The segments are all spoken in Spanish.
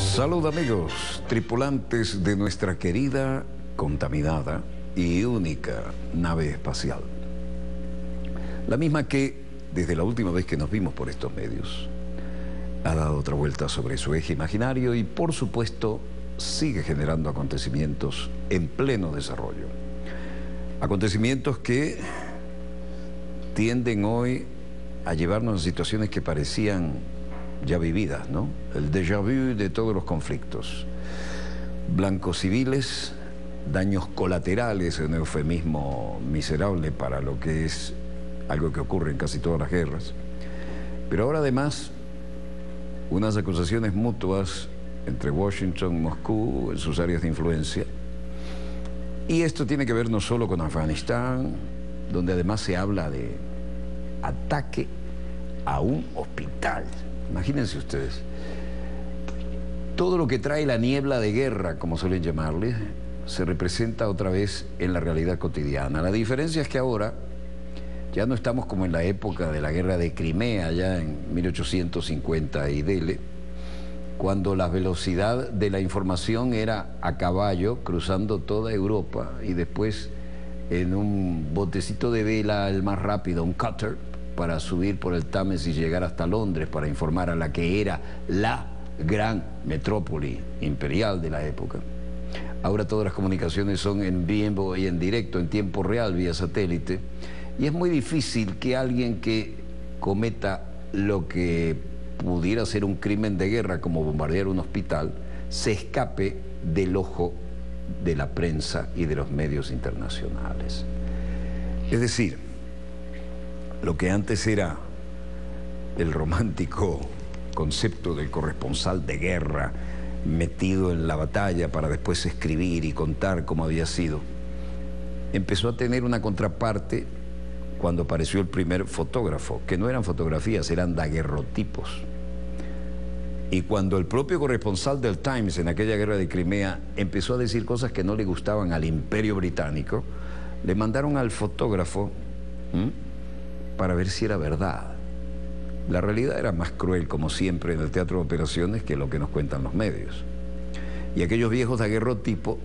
Salud amigos, tripulantes de nuestra querida, contaminada y única nave espacial. La misma que, desde la última vez que nos vimos por estos medios, ha dado otra vuelta sobre su eje imaginario y, por supuesto, sigue generando acontecimientos en pleno desarrollo. Acontecimientos que tienden hoy a llevarnos a situaciones que parecían ya vividas, ¿no? El déjà vu de todos los conflictos. Blancos civiles, daños colaterales, un eufemismo miserable para lo que es algo que ocurre en casi todas las guerras. Pero ahora además, unas acusaciones mutuas entre Washington y Moscú en sus áreas de influencia. Y esto tiene que ver no solo con Afganistán, donde además se habla de ataque a un hospital. Imagínense ustedes, todo lo que trae la niebla de guerra, como suelen llamarle, se representa otra vez en la realidad cotidiana. La diferencia es que ahora ya no estamos como en la época de la guerra de Crimea, ya en 1850 y dele, cuando la velocidad de la información era a caballo, cruzando toda Europa, y después en un botecito de vela, el más rápido, un cutter, para subir por el Támesis y llegar hasta Londres para informar a la que era la gran metrópoli imperial de la época. Ahora todas las comunicaciones son en vivo y en directo, en tiempo real, vía satélite, y es muy difícil que alguien que cometa lo que pudiera ser un crimen de guerra, como bombardear un hospital, se escape del ojo de la prensa y de los medios internacionales. Es decir, lo que antes era el romántico concepto del corresponsal de guerra metido en la batalla para después escribir y contar cómo había sido, empezó a tener una contraparte cuando apareció el primer fotógrafo, que no eran fotografías, eran daguerrotipos. Y cuando el propio corresponsal del Times en aquella guerra de Crimea empezó a decir cosas que no le gustaban al Imperio Británico, le mandaron al fotógrafo para ver si era verdad. La realidad era más cruel, como siempre, en el teatro de operaciones que lo que nos cuentan los medios. Y aquellos viejos daguerrotipos,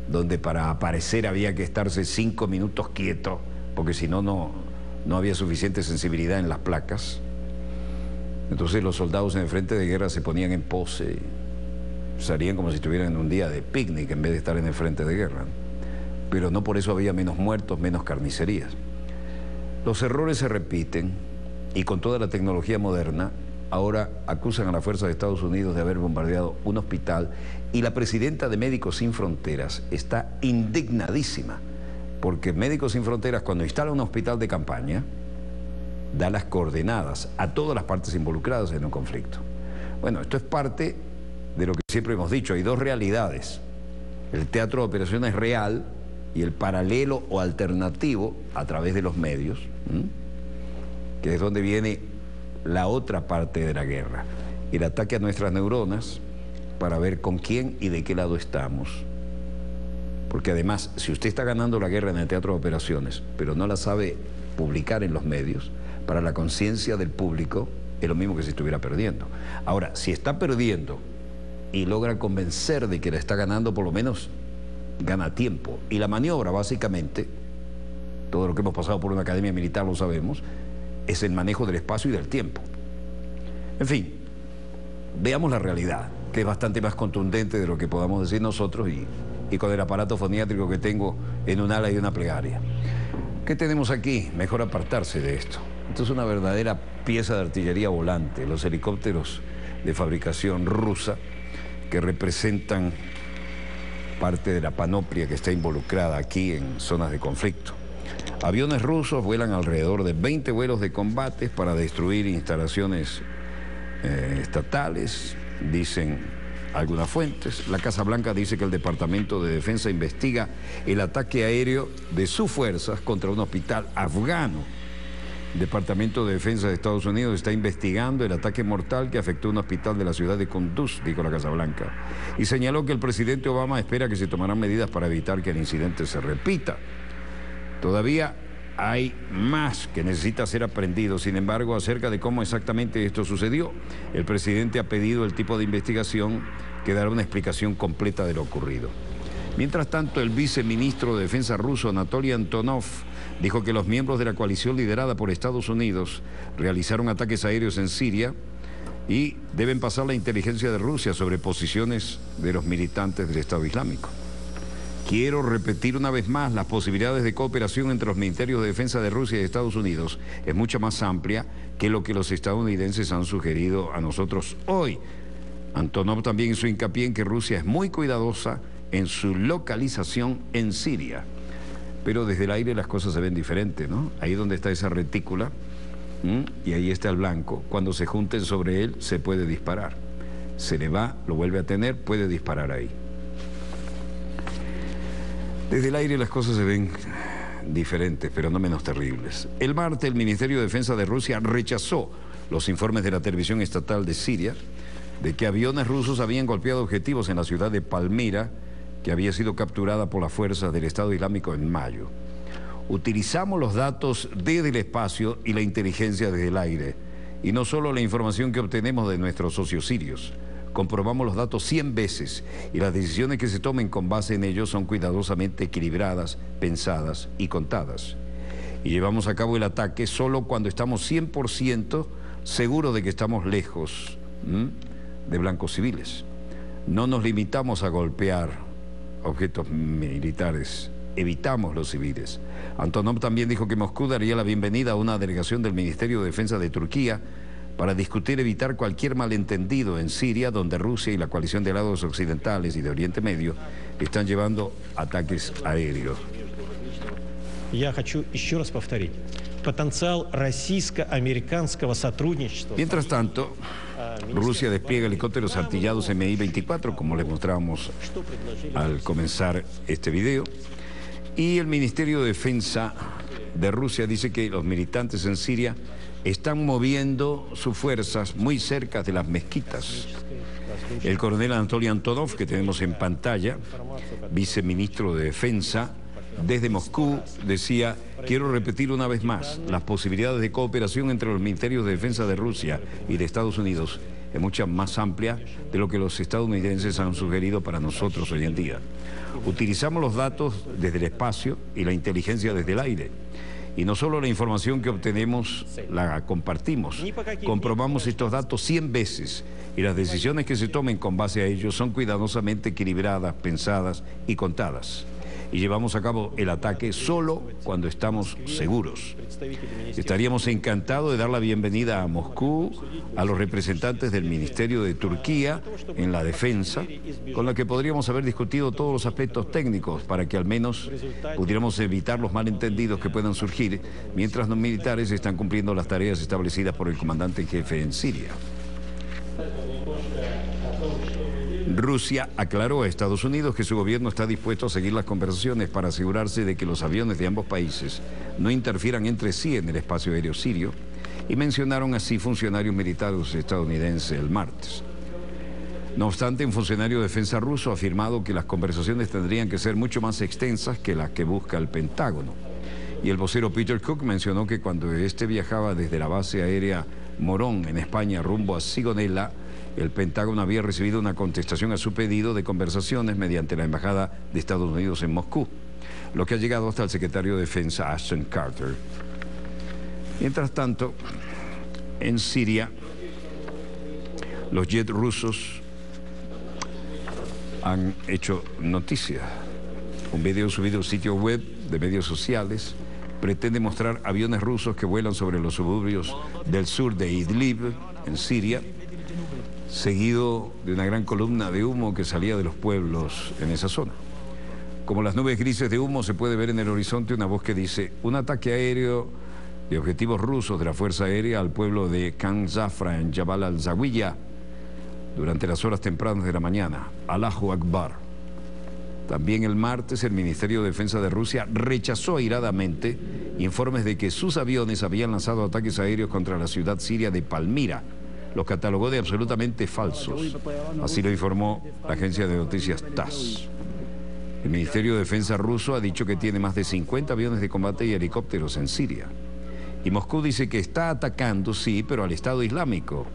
donde para aparecer había que estarse 5 minutos quieto, porque si no, no había suficiente sensibilidad en las placas. Entonces los soldados en el frente de guerra se ponían en pose, salían como si estuvieran en un día de picnic en vez de estar en el frente de guerra. Pero no por eso había menos muertos, menos carnicerías. Los errores se repiten y con toda la tecnología moderna, ahora acusan a la fuerza de Estados Unidos de haber bombardeado un hospital y la presidenta de Médicos Sin Fronteras está indignadísima porque Médicos Sin Fronteras, cuando instala un hospital de campaña, da las coordenadas a todas las partes involucradas en un conflicto. Bueno, esto es parte de lo que siempre hemos dicho, hay dos realidades: el teatro de operaciones real y el paralelo o alternativo a través de los medios, que es donde viene la otra parte de la guerra, el ataque a nuestras neuronas para ver con quién y de qué lado estamos. Porque además, si usted está ganando la guerra en el teatro de operaciones, pero no la sabe publicar en los medios, para la conciencia del público es lo mismo que si estuviera perdiendo. Ahora, si está perdiendo y logra convencer de que la está ganando, por lo menos gana tiempo. Y la maniobra, básicamente, todo lo que hemos pasado por una academia militar lo sabemos, es el manejo del espacio y del tiempo. En fin, veamos la realidad, que es bastante más contundente de lo que podamos decir nosotros y con el aparato foniátrico que tengo en un ala y una plegaria. ¿Qué tenemos aquí? Mejor apartarse de esto. Esto es una verdadera pieza de artillería volante, los helicópteros de fabricación rusa que representan parte de la panoplia que está involucrada aquí en zonas de conflicto. Aviones rusos vuelan alrededor de 20 vuelos de combate para destruir instalaciones estatales, dicen algunas fuentes. La Casa Blanca dice que el Departamento de Defensa investiga el ataque aéreo de sus fuerzas contra un hospital afgano. El Departamento de Defensa de Estados Unidos está investigando el ataque mortal que afectó un hospital de la ciudad de Kunduz, dijo la Casa Blanca, y señaló que el presidente Obama espera que se tomarán medidas para evitar que el incidente se repita. Todavía hay más que necesita ser aprendido. Sin embargo, acerca de cómo exactamente esto sucedió, el presidente ha pedido el tipo de investigación que dará una explicación completa de lo ocurrido. Mientras tanto, el viceministro de Defensa ruso, Anatoly Antonov, dijo que los miembros de la coalición liderada por Estados Unidos realizaron ataques aéreos en Siria y deben pasar la inteligencia de Rusia sobre posiciones de los militantes del Estado Islámico. Quiero repetir una vez más, las posibilidades de cooperación entre los ministerios de defensa de Rusia y de Estados Unidos es mucho más amplia que lo que los estadounidenses han sugerido a nosotros hoy. Antonov también hizo hincapié en que Rusia es muy cuidadosa en su localización en Siria. Pero desde el aire las cosas se ven diferentes, ¿no? Ahí donde está esa retícula, y ahí está el blanco. Cuando se junten sobre él, se puede disparar. Se le va, lo vuelve a tener, puede disparar ahí. Desde el aire las cosas se ven diferentes, pero no menos terribles. El martes, el Ministerio de Defensa de Rusia rechazó los informes de la televisión estatal de Siria de que aviones rusos habían golpeado objetivos en la ciudad de Palmira, que había sido capturada por las fuerzas del Estado Islámico en mayo. Utilizamos los datos desde el espacio y la inteligencia desde el aire, y no solo la información que obtenemos de nuestros socios sirios. Comprobamos los datos 100 veces y las decisiones que se tomen con base en ellos son cuidadosamente equilibradas, pensadas y contadas. Y llevamos a cabo el ataque solo cuando estamos 100% seguros de que estamos lejos de blancos civiles. No nos limitamos a golpear objetos militares, evitamos los civiles. Antonov también dijo que Moscú daría la bienvenida a una delegación del Ministerio de Defensa de Turquía para discutir evitar cualquier malentendido en Siria, donde Rusia y la coalición de aliados occidentales y de Oriente Medio están llevando ataques aéreos. Mientras tanto, Rusia despliega helicópteros artillados Mi-24, como les mostrábamos al comenzar este video, y el Ministerio de Defensa de Rusia dice que los militantes en Siria están moviendo sus fuerzas muy cerca de las mezquitas. El coronel Anatoly Antonov, que tenemos en pantalla, viceministro de Defensa, desde Moscú, decía: quiero repetir una vez más, las posibilidades de cooperación entre los ministerios de defensa de Rusia y de Estados Unidos es mucho más amplia de lo que los estadounidenses han sugerido para nosotros hoy en día. Utilizamos los datos desde el espacio y la inteligencia desde el aire. Y no solo la información que obtenemos la compartimos, comprobamos estos datos 100 veces y las decisiones que se tomen con base a ellos son cuidadosamente equilibradas, pensadas y contadas. Y llevamos a cabo el ataque solo cuando estamos seguros. Estaríamos encantados de dar la bienvenida a Moscú, a los representantes del Ministerio de Turquía en la defensa, con la que podríamos haber discutido todos los aspectos técnicos para que al menos pudiéramos evitar los malentendidos que puedan surgir mientras los militares están cumpliendo las tareas establecidas por el comandante en jefe en Siria. Rusia aclaró a Estados Unidos que su gobierno está dispuesto a seguir las conversaciones para asegurarse de que los aviones de ambos países no interfieran entre sí en el espacio aéreo sirio, y mencionaron así funcionarios militares estadounidenses el martes. No obstante, un funcionario de defensa ruso ha afirmado que las conversaciones tendrían que ser mucho más extensas que las que busca el Pentágono. Y el vocero Peter Cook mencionó que cuando este viajaba desde la base aérea Morón en España rumbo a Sigonella, el Pentágono había recibido una contestación a su pedido de conversaciones mediante la Embajada de Estados Unidos en Moscú, lo que ha llegado hasta el secretario de Defensa Ashton Carter. Mientras tanto, en Siria, los jets rusos han hecho noticia. Un video subido al sitio web de medios sociales pretende mostrar aviones rusos que vuelan sobre los suburbios del sur de Idlib, en Siria, seguido de una gran columna de humo que salía de los pueblos en esa zona. Como las nubes grises de humo, se puede ver en el horizonte una voz que dice: un ataque aéreo de objetivos rusos de la Fuerza Aérea al pueblo de Khan Zafra en Jabal al-Zawiya durante las horas tempranas de la mañana. Allahu Akbar. También el martes, el Ministerio de Defensa de Rusia rechazó airadamente informes de que sus aviones habían lanzado ataques aéreos contra la ciudad siria de Palmira. Los catalogó de absolutamente falsos. Así lo informó la agencia de noticias TASS. El Ministerio de Defensa ruso ha dicho que tiene más de 50 aviones de combate y helicópteros en Siria. Y Moscú dice que está atacando, sí, pero al Estado Islámico.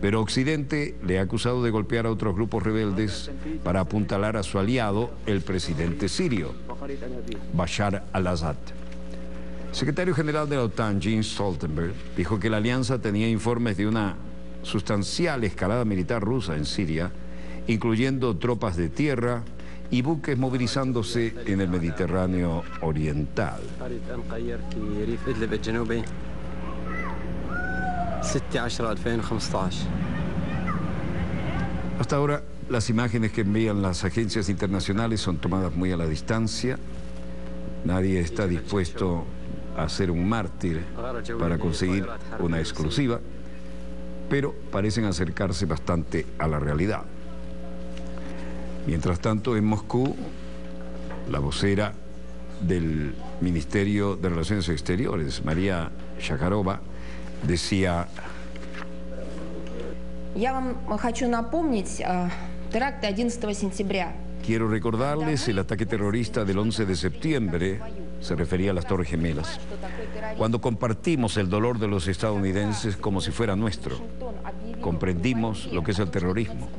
Pero Occidente le ha acusado de golpear a otros grupos rebeldes para apuntalar a su aliado, el presidente sirio, Bashar al-Assad. El secretario general de la OTAN, Jens Stoltenberg, dijo que la alianza tenía informes de una sustancial escalada militar rusa en Siria, incluyendo tropas de tierra y buques movilizándose en el Mediterráneo oriental. Hasta ahora, las imágenes que envían las agencias internacionales son tomadas muy a la distancia. Nadie está dispuesto a ser un mártir para conseguir una exclusiva, pero parecen acercarse bastante a la realidad. Mientras tanto, en Moscú, la vocera del Ministerio de Relaciones Exteriores, María Zakharova, decía: quiero recordarles el ataque terrorista del 11 de septiembre, se refería a las Torres Gemelas, cuando compartimos el dolor de los estadounidenses como si fuera nuestro. Comprendimos lo que es el terrorismo.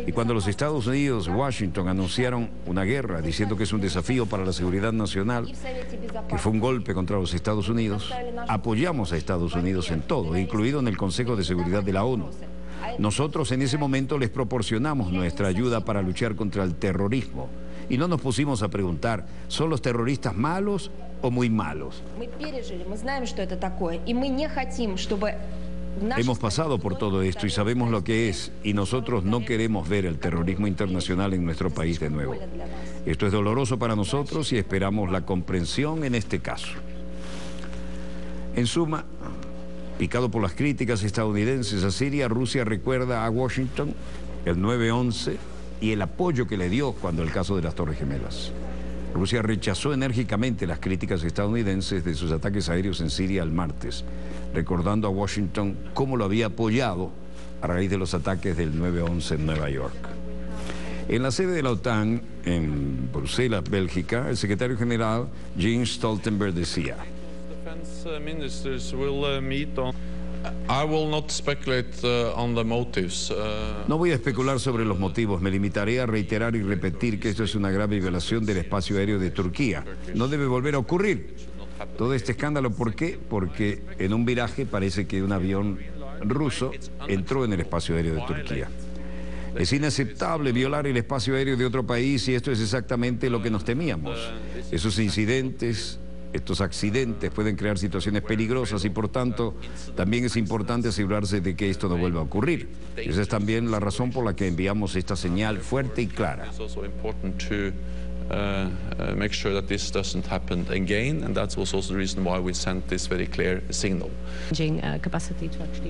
Y cuando los Estados Unidos, Washington, anunciaron una guerra diciendo que es un desafío para la seguridad nacional, que fue un golpe contra los Estados Unidos, apoyamos a Estados Unidos en todo, incluido en el Consejo de Seguridad de la ONU. Nosotros en ese momento les proporcionamos nuestra ayuda para luchar contra el terrorismo. Y no nos pusimos a preguntar, ¿son los terroristas malos o muy malos? Hemos pasado por todo esto y sabemos lo que es, y nosotros no queremos ver el terrorismo internacional en nuestro país de nuevo. Esto es doloroso para nosotros y esperamos la comprensión en este caso. En suma, picado por las críticas estadounidenses a Siria, Rusia recuerda a Washington el 9/11 y el apoyo que le dio cuando el caso de las Torres Gemelas. Rusia rechazó enérgicamente las críticas estadounidenses de sus ataques aéreos en Siria el martes, recordando a Washington cómo lo había apoyado a raíz de los ataques del 9/11 en Nueva York. En la sede de la OTAN, en Bruselas, Bélgica, el secretario general Jens Stoltenberg decía: no voy a especular sobre los motivos, me limitaré a reiterar y repetir que esto es una grave violación del espacio aéreo de Turquía. No debe volver a ocurrir. Todo este escándalo, ¿por qué? Porque en un viraje parece que un avión ruso entró en el espacio aéreo de Turquía. Es inaceptable violar el espacio aéreo de otro país y esto es exactamente lo que nos temíamos. Esos incidentes, estos accidentes pueden crear situaciones peligrosas y por tanto también es importante asegurarse de que esto no vuelva a ocurrir. Esa es también la razón por la que enviamos esta señal fuerte y clara. Make sure that this doesn't happen again, and that was also the reason why we sent this very clear signal.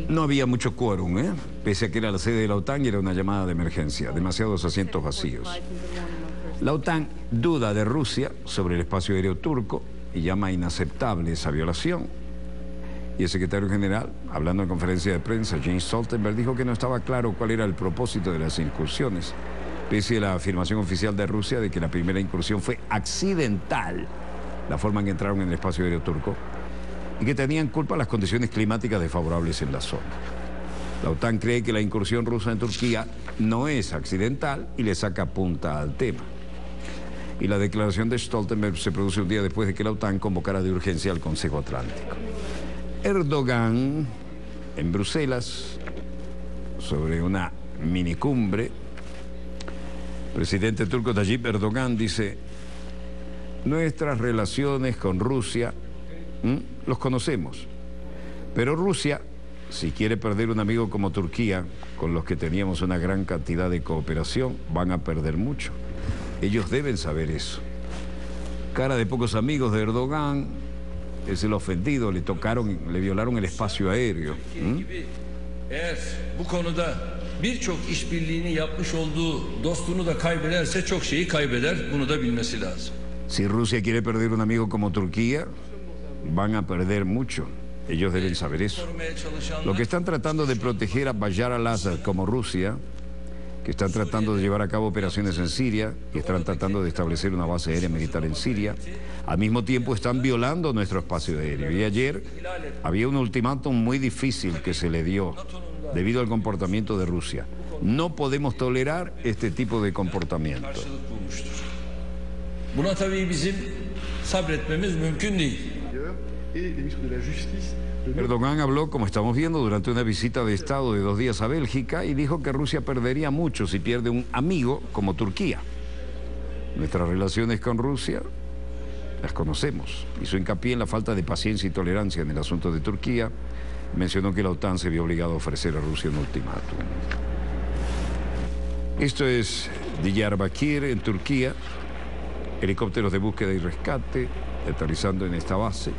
No había mucho quórum, pese a que era la sede de la OTAN y era una llamada de emergencia, demasiados asientos vacíos. La OTAN duda de Rusia sobre el espacio aéreo turco y llama inaceptable esa violación. Y el secretario general, hablando en conferencia de prensa, Jens Stoltenberg, dijo que no estaba claro cuál era el propósito de las incursiones, pese a la afirmación oficial de Rusia de que la primera incursión fue accidental, la forma en que entraron en el espacio aéreo turco, y que tenían culpa las condiciones climáticas desfavorables en la zona. La OTAN cree que la incursión rusa en Turquía no es accidental y le saca punta al tema. Y la declaración de Stoltenberg se produce un día después de que la OTAN convocara de urgencia al Consejo Atlántico. Erdogan, en Bruselas, sobre una minicumbre, presidente turco Tayyip Erdogan dice: nuestras relaciones con Rusia, los conocemos, pero Rusia, si quiere perder un amigo como Turquía, con los que teníamos una gran cantidad de cooperación, van a perder mucho. Ellos deben saber eso. Cara de pocos amigos de Erdogan, es el ofendido, le violaron el espacio aéreo. Birçok işbirliğini yapmış olduğu dostunu da kaybederse çok şeyi kaybeder. Bunu da bilmesi lazım. Si Rusia quiere perder un amigo como Turquía, van a perder mucho. Ellos deben saber eso. Lo que están tratando de proteger a Bashar al-Assad como Rusia que están tratando de llevar a cabo operaciones en Siria y están tratando de establecer una base aérea militar en Siria. Al mismo tiempo están violando nuestro espacio aéreo. Y ayer había un ultimátum muy difícil que se le dio debido al comportamiento de Rusia. No podemos tolerar este tipo de comportamiento. Buna tabii bizim sabretmemiz mümkün değil. Erdogan habló, como estamos viendo, durante una visita de Estado de 2 días a Bélgica y dijo que Rusia perdería mucho si pierde un amigo como Turquía. Nuestras relaciones con Rusia las conocemos. Hizo hincapié en la falta de paciencia y tolerancia en el asunto de Turquía. Mencionó que la OTAN se vio obligado a ofrecer a Rusia un ultimátum. Esto es Diyarbakir, en Turquía. Helicópteros de búsqueda y rescate aterrizando en esta base.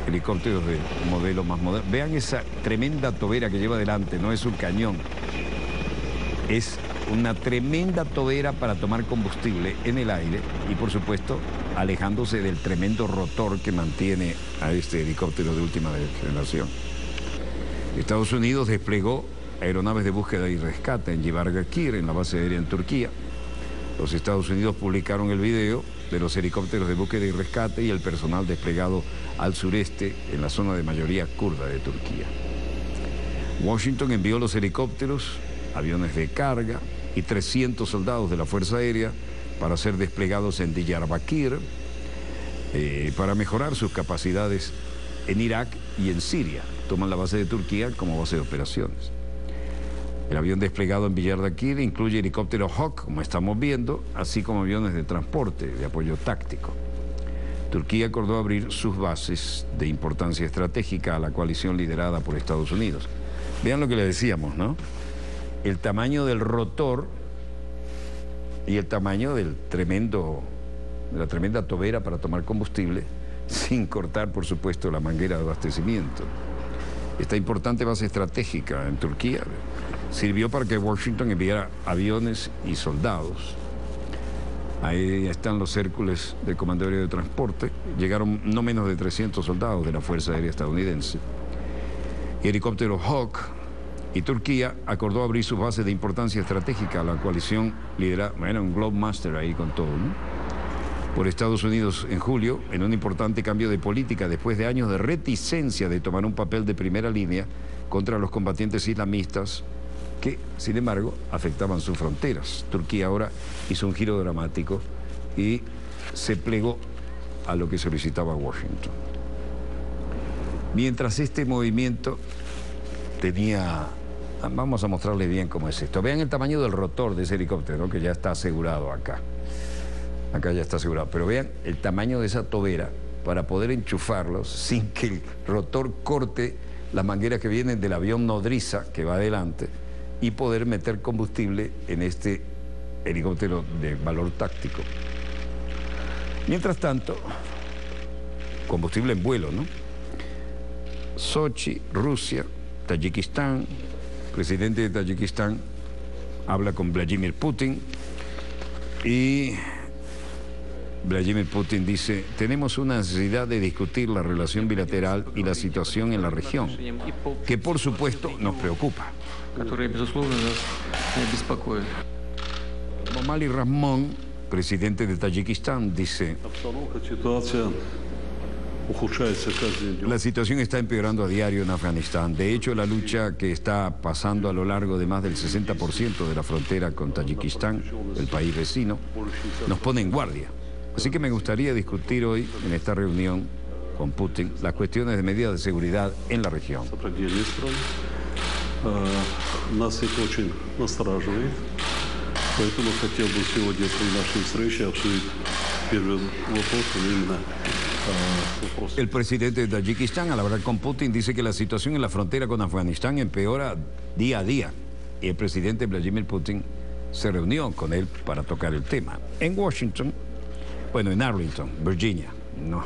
Helicópteros de modelo más moderno. Vean esa tremenda tobera que lleva adelante, no es un cañón. Es una tremenda tobera para tomar combustible en el aire y, por supuesto, alejándose del tremendo rotor que mantiene a este helicóptero de última generación. Estados Unidos desplegó aeronaves de búsqueda y rescate en Diyarbakir, en la base aérea en Turquía. Los Estados Unidos publicaron el video de los helicópteros de búsqueda y rescate y el personal desplegado al sureste, en la zona de mayoría kurda de Turquía. Washington envió los helicópteros, aviones de carga y 300 soldados de la Fuerza Aérea para ser desplegados en Diyarbakir para mejorar sus capacidades en Irak y en Siria. Toman la base de Turquía como base de operaciones. El avión desplegado en Diyarbakir incluye helicópteros Hawk, como estamos viendo, así como aviones de transporte, de apoyo táctico. Turquía acordó abrir sus bases de importancia estratégica a la coalición liderada por Estados Unidos. Vean lo que le decíamos, ¿no? El tamaño del rotor y el tamaño de la tremenda tobera para tomar combustible, sin cortar, por supuesto, la manguera de abastecimiento. Esta importante base estratégica en Turquía sirvió para que Washington enviara aviones y soldados. Ahí están los Hércules del Comando Aéreo de Transporte. Llegaron no menos de 300 soldados de la Fuerza Aérea estadounidense. Y helicópteros Hawk. Y Turquía acordó abrir su base de importancia estratégica a la coalición liderada, bueno, un Globemaster ahí con todo, ¿no? Por Estados Unidos en julio, en un importante cambio de política después de años de reticencia de tomar un papel de primera línea contra los combatientes islamistas que, sin embargo, afectaban sus fronteras. Turquía ahora hizo un giro dramático y se plegó a lo que solicitaba Washington. Mientras este movimiento tenía... Vamos a mostrarles bien cómo es esto. Vean el tamaño del rotor de ese helicóptero, que ya está asegurado acá. Acá ya está asegurado. Pero vean el tamaño de esa tobera para poder enchufarlos sin que el rotor corte las mangueras que vienen del avión nodriza que va adelante y poder meter combustible en este helicóptero de valor táctico. Mientras tanto, combustible en vuelo, ¿no? Sochi, Rusia, Tayikistán. El presidente de Tayikistán habla con Vladimir Putin y Vladimir Putin dice: tenemos una necesidad de discutir la relación bilateral y la situación en la región, que por supuesto nos preocupa. Momali Rahmon, presidente de Tayikistán, dice: la situación está empeorando a diario en Afganistán. De hecho, la lucha que está pasando a lo largo de más del 60% de la frontera con Tayikistán, el país vecino, nos pone en guardia. Así que me gustaría discutir hoy en esta reunión con Putin las cuestiones de medidas de seguridad en la región. El presidente de Tayikistán, al hablar con Putin, dice que la situación en la frontera con Afganistán empeora día a día. Y el presidente Vladimir Putin se reunió con él para tocar el tema. En Washington, bueno, en Arlington, Virginia, ¿no?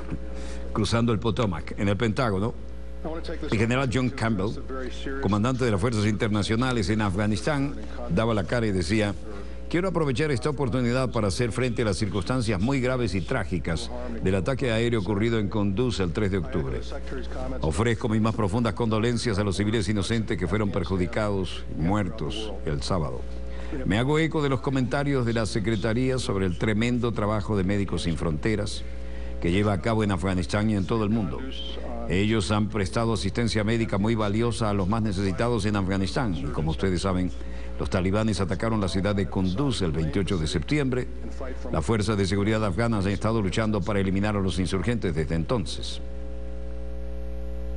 Cruzando el Potomac, en el Pentágono, el general John Campbell, comandante de las fuerzas internacionales en Afganistán, daba la cara y decía: quiero aprovechar esta oportunidad para hacer frente a las circunstancias muy graves y trágicas del ataque aéreo ocurrido en Kunduz el 3 de octubre. Ofrezco mis más profundas condolencias a los civiles inocentes que fueron perjudicados y muertos el sábado. Me hago eco de los comentarios de la Secretaría sobre el tremendo trabajo de Médicos Sin Fronteras que lleva a cabo en Afganistán y en todo el mundo. Ellos han prestado asistencia médica muy valiosa a los más necesitados en Afganistán. Y como ustedes saben, los talibanes atacaron la ciudad de Kunduz el 28 de septiembre. Las fuerzas de seguridad afganas han estado luchando para eliminar a los insurgentes desde entonces.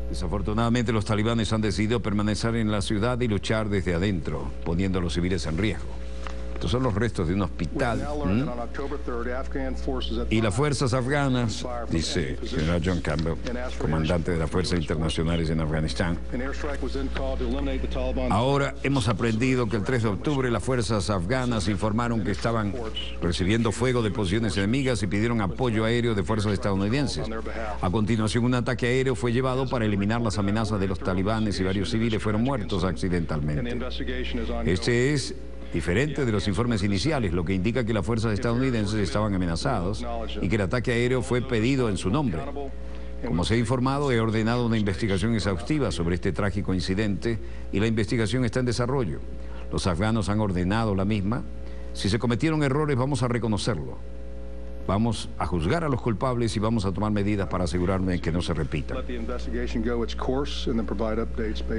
Desafortunadamente, los talibanes han decidido permanecer en la ciudad y luchar desde adentro, poniendo a los civiles en riesgo. Estos son los restos de un hospital. Y las fuerzas afganas, dice el general John Campbell, comandante de las fuerzas internacionales en Afganistán. Ahora hemos aprendido que el 3 de octubre las fuerzas afganas informaron que estaban recibiendo fuego de posiciones enemigas y pidieron apoyo aéreo de fuerzas estadounidenses. A continuación, un ataque aéreo fue llevado para eliminar las amenazas de los talibanes y varios civiles fueron muertos accidentalmente. Este es diferente de los informes iniciales, lo que indica que las fuerzas estadounidenses estaban amenazadas y que el ataque aéreo fue pedido en su nombre. Como se ha informado, he ordenado una investigación exhaustiva sobre este trágico incidente y la investigación está en desarrollo. Los afganos han ordenado la misma. Si se cometieron errores, vamos a reconocerlo. Vamos a juzgar a los culpables y vamos a tomar medidas para asegurarme de que no se repitan.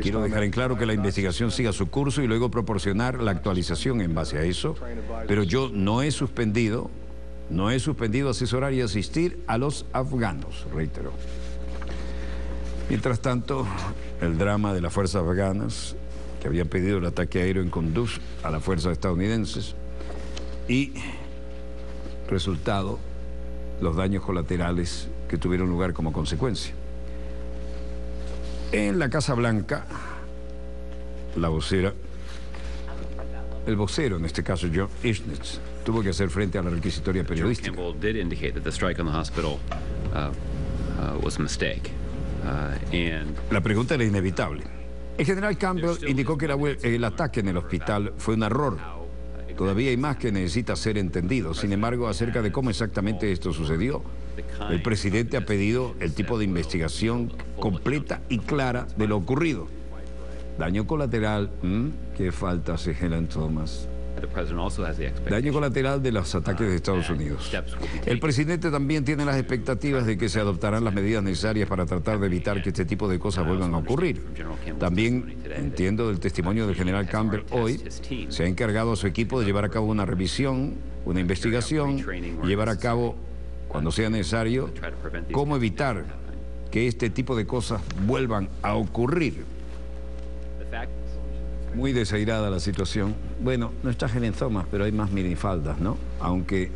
Quiero dejar en claro que la investigación siga su curso y luego proporcionar la actualización en base a eso, pero yo no he suspendido asesorar y asistir a los afganos, reitero. Mientras tanto, el drama de las fuerzas afganas que habían pedido el ataque aéreo en Kunduz a las fuerzas estadounidenses y resultado, los daños colaterales que tuvieron lugar como consecuencia. En la Casa Blanca, el vocero, en este caso John Eastnitz, tuvo que hacer frente a la requisitoria periodística. La pregunta era inevitable. El general Campbell indicó que el ataque en el hospital fue un error. Todavía hay más que necesita ser entendido. Sin embargo, acerca de cómo exactamente esto sucedió, el presidente ha pedido el tipo de investigación completa y clara de lo ocurrido. Daño colateral, ¿qué falta hace Helen Thomas? Daño colateral de los ataques de Estados Unidos. El presidente también tiene las expectativas de que se adoptarán las medidas necesarias para tratar de evitar que este tipo de cosas vuelvan a ocurrir. También entiendo del testimonio del general Campbell hoy, se ha encargado a su equipo de llevar a cabo una revisión, una investigación, y llevar a cabo, cuando sea necesario, cómo evitar que este tipo de cosas vuelvan a ocurrir. Muy desairada la situación. Bueno, no está Helen Thomas, pero hay más minifaldas, ¿no? Aunque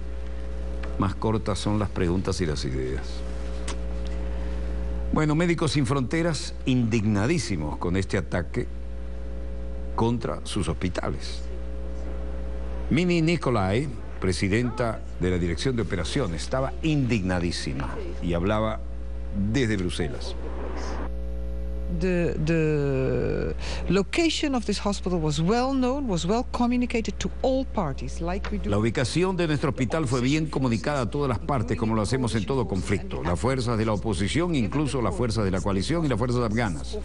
más cortas son las preguntas y las ideas. Bueno, Médicos Sin Fronteras indignadísimos con este ataque contra sus hospitales. Mini Nicolai, presidenta de la Dirección de Operaciones, estaba indignadísima y hablaba desde Bruselas. The location of this hospital was well known, was well communicated to all parties, like we do. La ubicación de nuestro hospital fue bien comunicada a todas las partes, como lo hacemos en todo conflicto. Las fuerzas de la oposición, incluso las fuerzas de la coalición y las fuerzas afganas.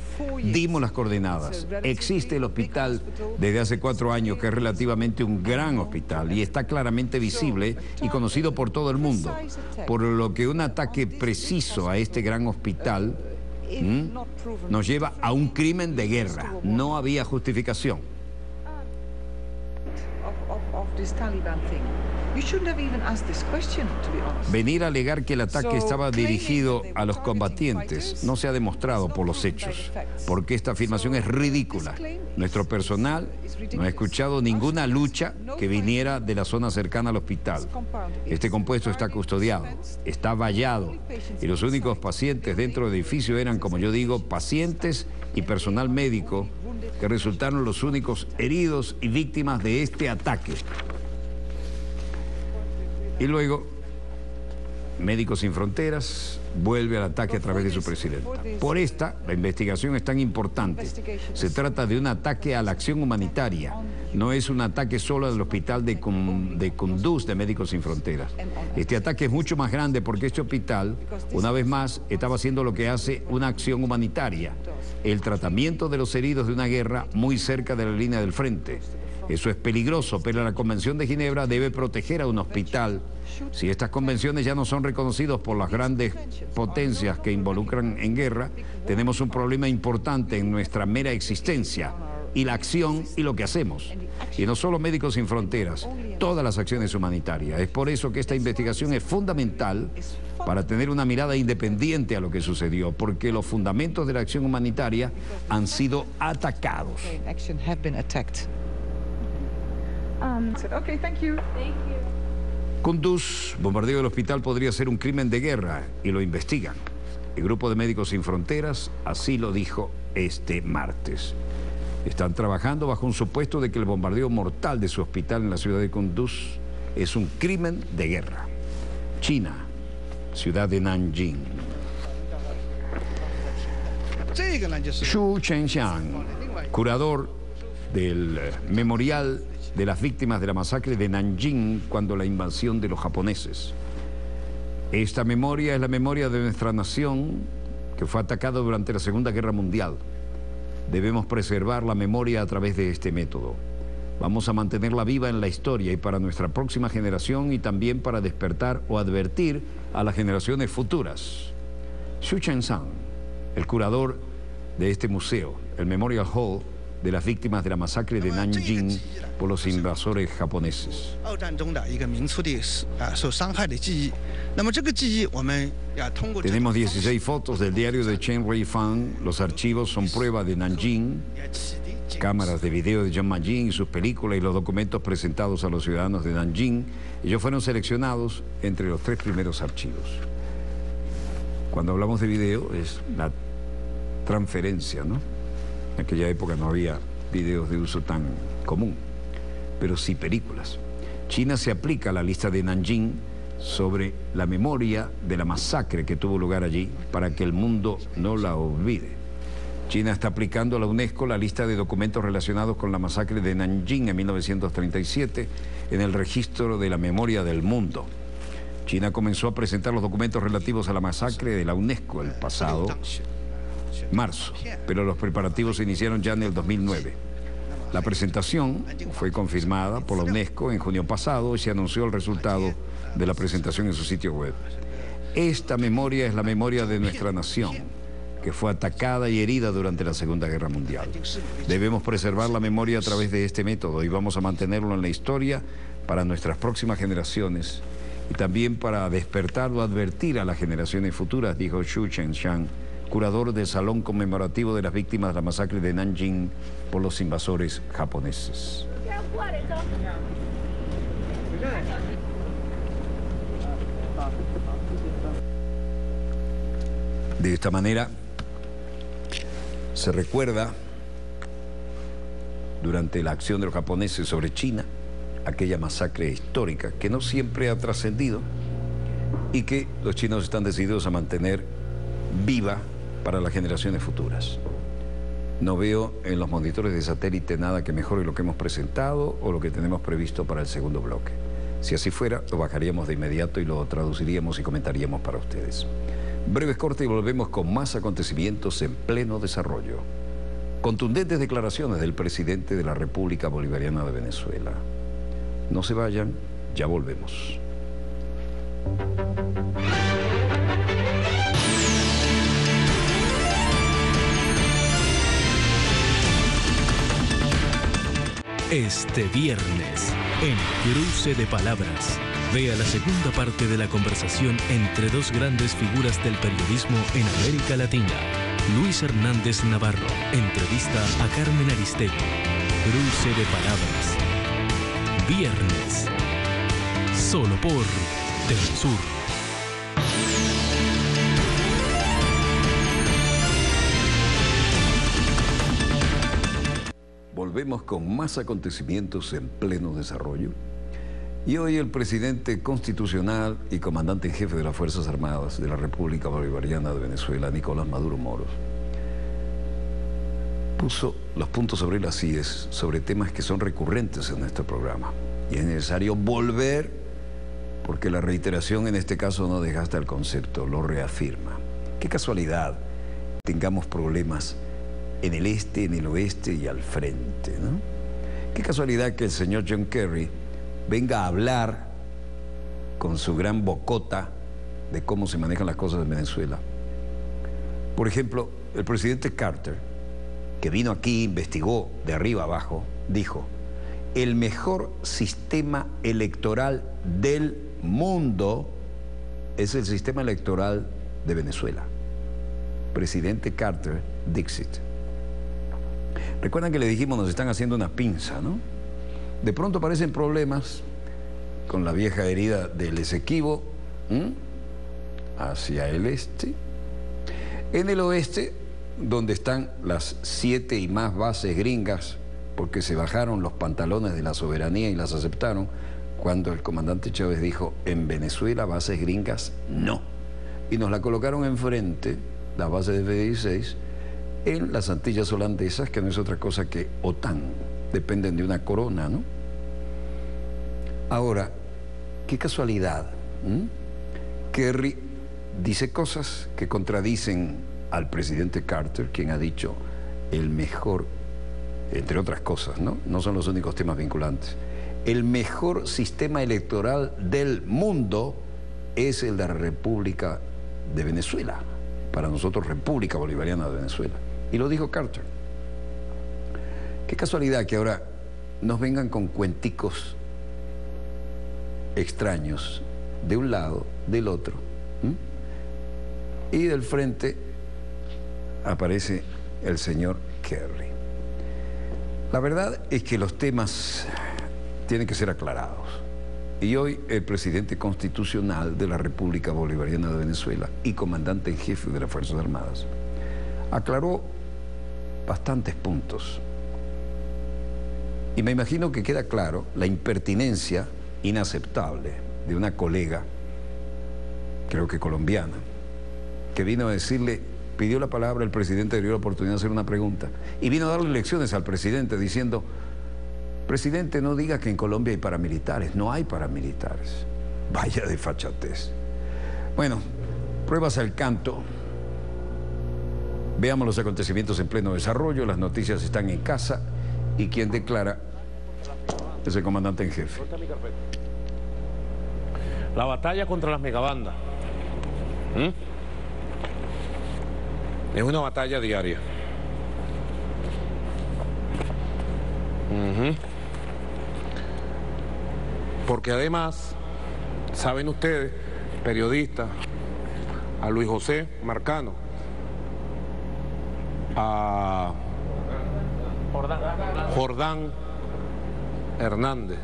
Dimos las coordenadas. Existe el hospital desde hace 4 años, que es relativamente un gran hospital y está claramente visible y conocido por todo el mundo. Por lo que un ataque preciso a este gran hospital nos lleva a un crimen de guerra. No había justificación. Venir a alegar que el ataque estaba dirigido a los combatientes no se ha demostrado por los hechos, porque esta afirmación es ridícula. Nuestro personal no ha escuchado ninguna lucha que viniera de la zona cercana al hospital. Este compuesto está custodiado, está vallado, y los únicos pacientes dentro del edificio eran, como yo digo, pacientes y personal médico, que resultaron los únicos heridos y víctimas de este ataque. Y luego, Médicos Sin Fronteras vuelve al ataque a través de su presidenta. Por esta, la investigación es tan importante. Se trata de un ataque a la acción humanitaria. No es un ataque solo al hospital de Kunduz de Médicos Sin Fronteras. Este ataque es mucho más grande porque este hospital, una vez más, estaba haciendo lo que hace una acción humanitaria. El tratamiento de los heridos de una guerra muy cerca de la línea del frente. Eso es peligroso, pero la Convención de Ginebra debe proteger a un hospital. Si estas convenciones ya no son reconocidas por las grandes potencias que involucran en guerra, tenemos un problema importante en nuestra mera existencia y la acción y lo que hacemos. Y no solo Médicos Sin Fronteras, todas las acciones humanitarias. Es por eso que esta investigación es fundamental para tener una mirada independiente a lo que sucedió, porque los fundamentos de la acción humanitaria han sido atacados. Okay, thank you. Kunduz, bombardeo del hospital podría ser un crimen de guerra y lo investigan. El grupo de Médicos Sin Fronteras así lo dijo este martes. Están trabajando bajo un supuesto de que el bombardeo mortal de su hospital en la ciudad de Kunduz es un crimen de guerra. China, ciudad de Nanjing. Xu Chengxiang, curador del memorial de las víctimas de la masacre de Nanjing cuando la invasión de los japoneses. Esta memoria es la memoria de nuestra nación que fue atacada durante la Segunda Guerra Mundial. Debemos preservar la memoria a través de este método. Vamos a mantenerla viva en la historia y para nuestra próxima generación y también para despertar o advertir a las generaciones futuras. Xu Chengxiang, el curador de este museo, el Memorial Hall de las víctimas de la masacre de Nanjing por los invasores japoneses. Tenemos 16 fotos del diario de Chen Weifang. Los archivos son prueba de Nanjing, cámaras de video de John Manjin y sus películas y los documentos presentados a los ciudadanos de Nanjing. Ellos fueron seleccionados entre los 3 primeros archivos. Cuando hablamos de video es la transferencia, ¿no? En aquella época no había videos de uso tan común, pero sí películas. China se aplica a la lista de Nanjing sobre la memoria de la masacre que tuvo lugar allí para que el mundo no la olvide. China está aplicando a la UNESCO la lista de documentos relacionados con la masacre de Nanjing en 1937 en el registro de la memoria del mundo. China comenzó a presentar los documentos relativos a la masacre de la UNESCO el pasado marzo, pero los preparativos se iniciaron ya en el 2009. La presentación fue confirmada por la UNESCO en junio pasado y se anunció el resultado de la presentación en su sitio web. Esta memoria es la memoria de nuestra nación, que fue atacada y herida durante la Segunda Guerra Mundial. Debemos preservar la memoria a través de este método y vamos a mantenerlo en la historia para nuestras próximas generaciones y también para despertar o advertir a las generaciones futuras, dijo Xu Chengxiang, curador del Salón Conmemorativo de las Víctimas de la Masacre de Nanjing por los invasores japoneses. De esta manera se recuerda durante la acción de los japoneses sobre China aquella masacre histórica que no siempre ha trascendido y que los chinos están decididos a mantener viva para las generaciones futuras. No veo en los monitores de satélite nada que mejore lo que hemos presentado o lo que tenemos previsto para el segundo bloque. Si así fuera, lo bajaríamos de inmediato y lo traduciríamos y comentaríamos para ustedes. Breves cortes y volvemos con más acontecimientos en pleno desarrollo. Contundentes declaraciones del presidente de la República Bolivariana de Venezuela. No se vayan, ya volvemos. Este viernes, en Cruce de Palabras, vea la segunda parte de la conversación entre dos grandes figuras del periodismo en América Latina. Luis Hernández Navarro entrevista a Carmen Aristegui. Cruce de Palabras. Viernes. Solo por Telesur. Volvemos con más acontecimientos en pleno desarrollo. Y hoy el presidente constitucional y comandante en jefe de las Fuerzas Armadas de la República Bolivariana de Venezuela, Nicolás Maduro Moros, puso los puntos sobre las IES sobre temas que son recurrentes en nuestro programa. Y es necesario volver, porque la reiteración en este caso no desgasta el concepto, lo reafirma. Qué casualidad tengamos problemas en el este, en el oeste y al frente, ¿no? Qué casualidad que el señor John Kerry venga a hablar con su gran bocota de cómo se manejan las cosas en Venezuela. Por ejemplo, el presidente Carter, que vino aquí, investigó de arriba abajo, dijo: el mejor sistema electoral del mundo es el sistema electoral de Venezuela. Presidente Carter, Dixit. Recuerdan que le dijimos, nos están haciendo una pinza, ¿no? De pronto aparecen problemas con la vieja herida del Esequibo, hacia el este. En el oeste, donde están las 7 y más bases gringas, porque se bajaron los pantalones de la soberanía y las aceptaron, cuando el comandante Chávez dijo: en Venezuela bases gringas no. Y nos la colocaron enfrente, las bases de F-16, en las Antillas holandesas, que no es otra cosa que OTAN, dependen de una corona, ¿no? Ahora, qué casualidad, Kerry dice cosas que contradicen al presidente Carter, quien ha dicho el mejor, entre otras cosas, ¿no? No son los únicos temas vinculantes. El mejor sistema electoral del mundo es el de la República de Venezuela. Para nosotros, República Bolivariana de Venezuela. Y lo dijo Carter. Qué casualidad que ahora nos vengan con cuenticos extraños de un lado, del otro. Y del frente aparece el señor Kerry. La verdad es que los temas tienen que ser aclarados. Y hoy el presidente constitucional de la República Bolivariana de Venezuela y comandante en jefe de las Fuerzas Armadas aclaró bastantes puntos. Y me imagino que queda claro la impertinencia inaceptable de una colega, creo que colombiana, que vino a decirle, pidió la palabra, el presidente le dio la oportunidad de hacer una pregunta y vino a darle lecciones al presidente diciendo: presidente, no diga que en Colombia hay paramilitares. No hay paramilitares. Vaya desfachatez. Bueno, pruebas al canto. Veamos los acontecimientos en pleno desarrollo. Las noticias están en casa y quien declara es el comandante en jefe. La batalla contra las megabandas es una batalla diaria. Porque además, saben ustedes, periodistas, a Luis José Marcano, a Jordán Hernández.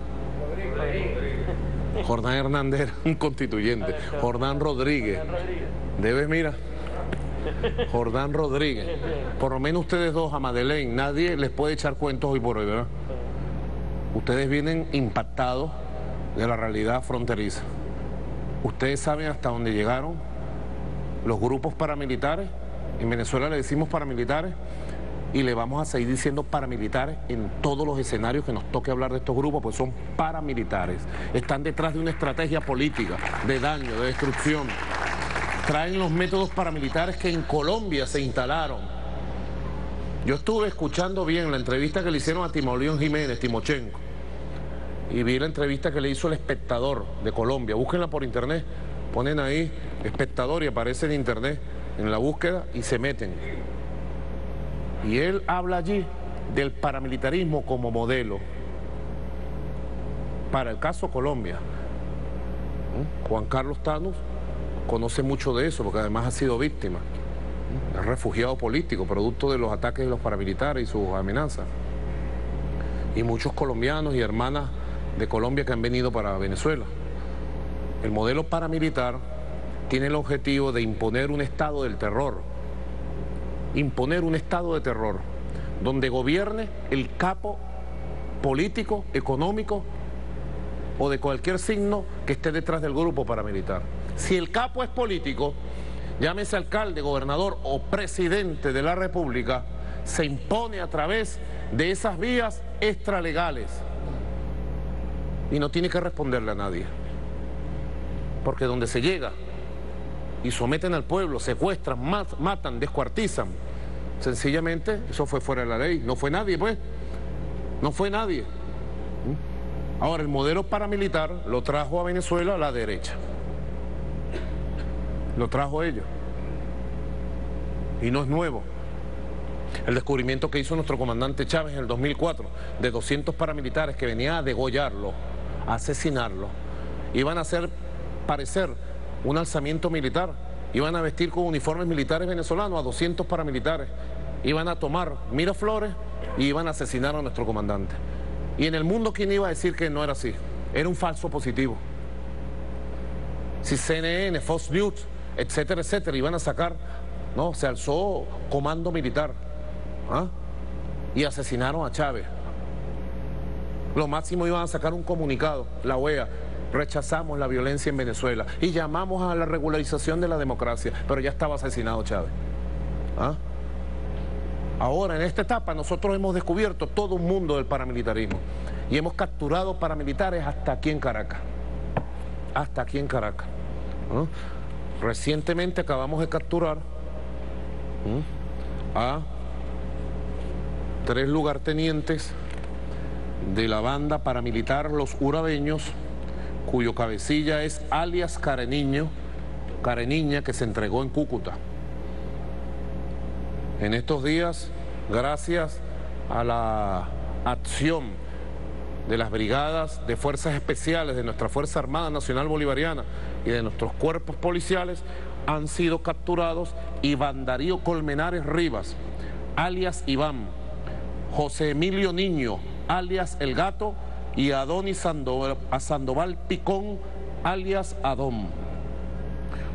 Jordán Hernández era un constituyente. Jordán Rodríguez. Debes, mira. Jordán Rodríguez. Por lo menos ustedes dos, a Madeleine, nadie les puede echar cuentos hoy por hoy, ¿verdad? Ustedes vienen impactados de la realidad fronteriza. Ustedes saben hasta dónde llegaron los grupos paramilitares. En Venezuela le decimos paramilitares y le vamos a seguir diciendo paramilitares en todos los escenarios que nos toque hablar de estos grupos, pues son paramilitares. Están detrás de una estrategia política de daño, de destrucción. Traen los métodos paramilitares que en Colombia se instalaron. Yo estuve escuchando bien la entrevista que le hicieron a Timoleón Jiménez, Timochenko, y vi la entrevista que le hizo El Espectador de Colombia. Búsquenla por internet, ponen ahí Espectador y aparece en internet, en la búsqueda, y se meten. Y él habla allí del paramilitarismo como modelo para el caso Colombia. Juan Carlos Thanos conoce mucho de eso, porque además ha sido víctima. Es refugiado político, producto de los ataques de los paramilitares y sus amenazas. Y muchos colombianos y hermanas de Colombia que han venido para Venezuela. El modelo paramilitar tiene el objetivo de imponer un estado del terror. Imponer un estado de terror donde gobierne el capo político, económico o de cualquier signo que esté detrás del grupo paramilitar. Si el capo es político, llámese alcalde, gobernador o presidente de la República, se impone a través de esas vías extralegales y no tiene que responderle a nadie. Porque donde se llega y someten al pueblo, secuestran, matan, descuartizan, sencillamente eso fue fuera de la ley. No fue nadie, pues. No fue nadie. Ahora, el modelo paramilitar lo trajo a Venezuela la derecha. Lo trajo ellos. Y no es nuevo. El descubrimiento que hizo nuestro comandante Chávez en el 2004 de 200 paramilitares que venían a degollarlo, a asesinarlo, iban a hacer parecer un alzamiento militar, iban a vestir con uniformes militares venezolanos a 200 paramilitares, iban a tomar Miraflores y iban a asesinar a nuestro comandante. Y en el mundo, ¿quién iba a decir que no era así? Era un falso positivo. Si CNN, Fox News, etcétera, etcétera, iban a sacar, no, se alzó comando militar, ¿ah? Y asesinaron a Chávez. Lo máximo iban a sacar un comunicado, la OEA, rechazamos la violencia en Venezuela y llamamos a la regularización de la democracia, pero ya estaba asesinado Chávez. ¿Ah? Ahora, en esta etapa, nosotros hemos descubierto todo un mundo del paramilitarismo y hemos capturado paramilitares hasta aquí en Caracas. Hasta aquí en Caracas. ¿Ah? Recientemente acabamos de capturar a 3 lugartenientes de la banda paramilitar Los Urabeños, cuyo cabecilla es alias Careniña, que se entregó en Cúcuta. En estos días, gracias a la acción de las brigadas de fuerzas especiales de nuestra Fuerza Armada Nacional Bolivariana y de nuestros cuerpos policiales, han sido capturados Iván Darío Colmenares Rivas, alias Iván, José Emilio Niño, alias El Gato, y Adonis Sandoval Picón, alias Adón.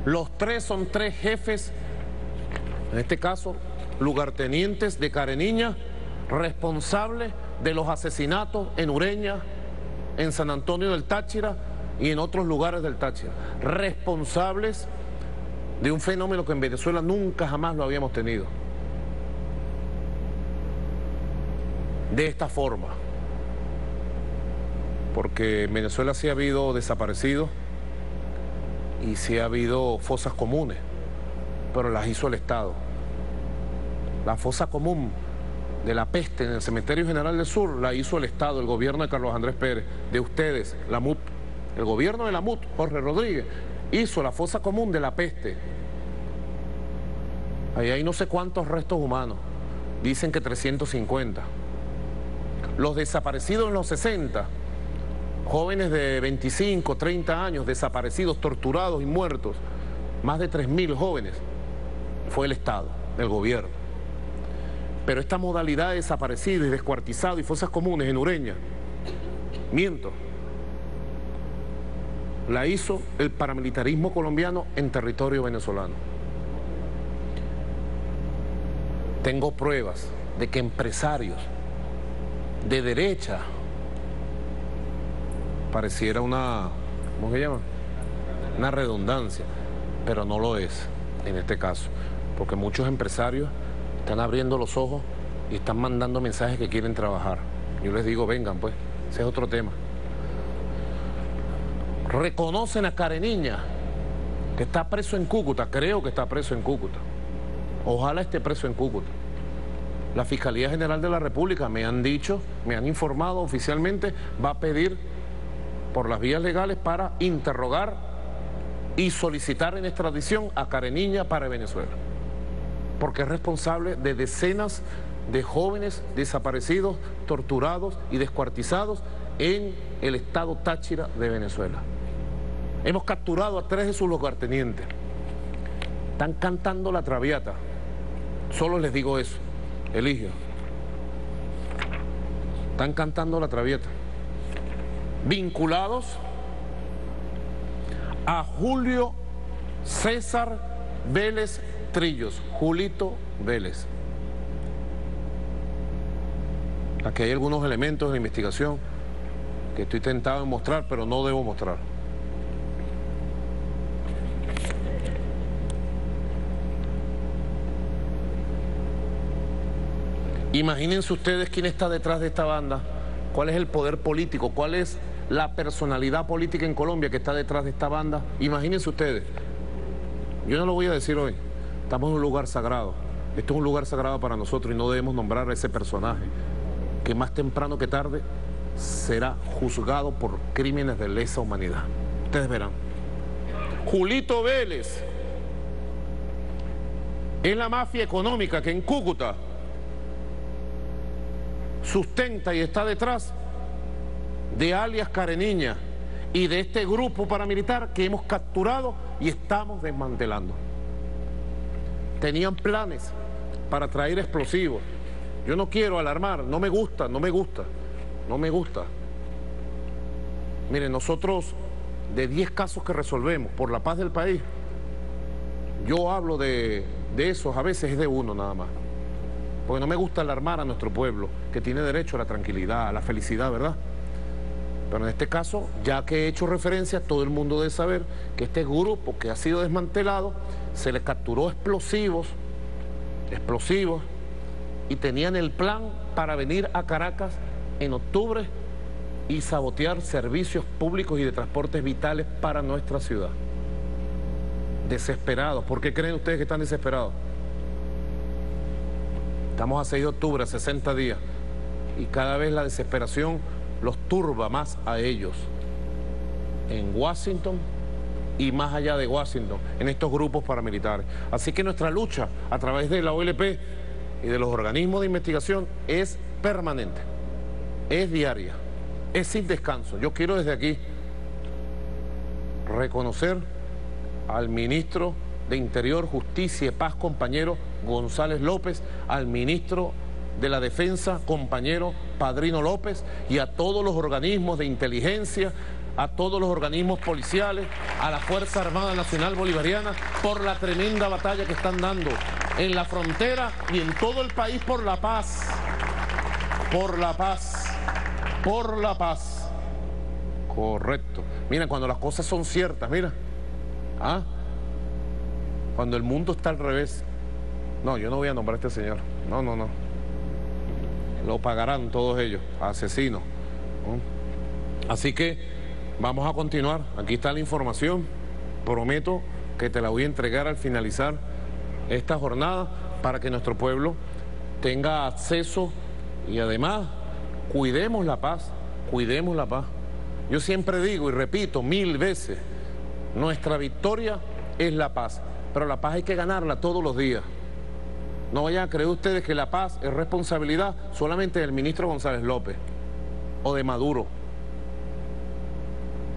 Los 3 son 3 jefes, en este caso lugartenientes de Careniña, responsables de los asesinatos en Ureña, en San Antonio del Táchira y en otros lugares del Táchira. Responsables de un fenómeno que en Venezuela nunca jamás lo habíamos tenido. De esta forma. Porque en Venezuela sí ha habido desaparecidos y sí ha habido fosas comunes, pero las hizo el Estado. La fosa común de la peste en el Cementerio General del Sur la hizo el Estado, el gobierno de Carlos Andrés Pérez, de ustedes, la MUT. El gobierno de la MUT, Jorge Rodríguez, hizo la fosa común de la peste. Ahí hay no sé cuántos restos humanos, dicen que 350. Los desaparecidos en los 60, jóvenes de 25, 30 años, desaparecidos, torturados y muertos, más de 3.000 jóvenes, fue el Estado, el gobierno. Pero esta modalidad de desaparecidos y descuartizados y fosas comunes en Ureña, miento, la hizo el paramilitarismo colombiano en territorio venezolano. Tengo pruebas de que empresarios de derecha, pareciera una, ¿cómo se llama? Una redundancia, pero no lo es en este caso, porque muchos empresarios están abriendo los ojos y están mandando mensajes que quieren trabajar. Yo les digo, vengan pues, ese es otro tema. Reconocen a Careniña, que está preso en Cúcuta, creo que está preso en Cúcuta. Ojalá esté preso en Cúcuta. La Fiscalía General de la República, me han dicho, me han informado oficialmente, va a pedir por las vías legales para interrogar y solicitar en extradición a Careniña para Venezuela, porque es responsable de decenas de jóvenes desaparecidos, torturados y descuartizados en el estado Táchira de Venezuela. Hemos capturado a 3 de sus lugartenientes. Están cantando la Traviata. Solo les digo eso, Eligio. Están cantando la Traviata. Vinculados a Julio César Vélez Trillos, Julito Vélez. Aquí hay algunos elementos de investigación que estoy tentado en mostrar, pero no debo mostrar. Imagínense ustedes quién está detrás de esta banda, cuál es el poder político, cuál es la personalidad política en Colombia que está detrás de esta banda. Imagínense ustedes. Yo no lo voy a decir hoy. Estamos en un lugar sagrado. Esto es un lugar sagrado para nosotros y no debemos nombrar a ese personaje que más temprano que tarde será juzgado por crímenes de lesa humanidad. Ustedes verán. Julito Vélez es la mafia económica que en Cúcuta sustenta y está detrás de alias Careniña y de este grupo paramilitar que hemos capturado y estamos desmantelando. Tenían planes para traer explosivos. Yo no quiero alarmar, no me gusta. Miren, nosotros de 10 casos que resolvemos por la paz del país, yo hablo de esos, a veces es de uno nada más. Porque no me gusta alarmar a nuestro pueblo, que tiene derecho a la tranquilidad, a la felicidad, ¿verdad? Pero en este caso, ya que he hecho referencia, todo el mundo debe saber que este grupo que ha sido desmantelado, se le capturó explosivos, y tenían el plan para venir a Caracas en octubre y sabotear servicios públicos y de transportes vitales para nuestra ciudad. Desesperados. ¿Por qué creen ustedes que están desesperados? Estamos a 6 de octubre, a 60 días, y cada vez la desesperación los turba más a ellos. En Washington y más allá de Washington, en estos grupos paramilitares. Así que nuestra lucha a través de la OLP y de los organismos de investigación es permanente, es diaria, es sin descanso. Yo quiero desde aquí reconocer al ministro de Interior, Justicia y Paz, compañero González López, al ministro de la Defensa, compañero Padrino López, y a todos los organismos de inteligencia, a todos los organismos policiales, a la Fuerza Armada Nacional Bolivariana, por la tremenda batalla que están dando en la frontera y en todo el país por la paz, por la paz, por la paz. Correcto. Mira, cuando las cosas son ciertas, mira, cuando el mundo está al revés. No, yo no voy a nombrar a este señor, no. Lo pagarán todos ellos, asesinos. Así que vamos a continuar. Aquí está la información. Prometo que te la voy a entregar al finalizar esta jornada para que nuestro pueblo tenga acceso y además cuidemos la paz, cuidemos la paz. Yo siempre digo y repito 1000 veces, nuestra victoria es la paz, pero la paz hay que ganarla todos los días. No vayan a creer ustedes que la paz es responsabilidad solamente del ministro González López o de Maduro.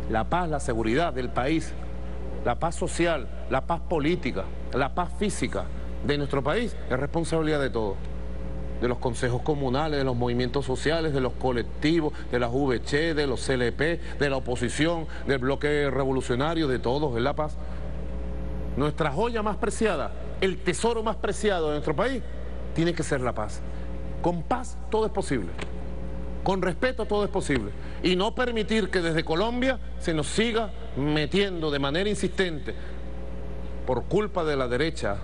La paz, la seguridad del país, la paz social, la paz política, la paz física de nuestro país es responsabilidad de todos. De los consejos comunales, de los movimientos sociales, de los colectivos, de las VC, de los CLP, de la oposición, del bloque revolucionario, de todos, es la paz. Nuestra joya más preciada, el tesoro más preciado de nuestro país, tiene que ser la paz. Con paz todo es posible. Con respeto todo es posible. Y no permitir que desde Colombia se nos siga metiendo de manera insistente, por culpa de la derecha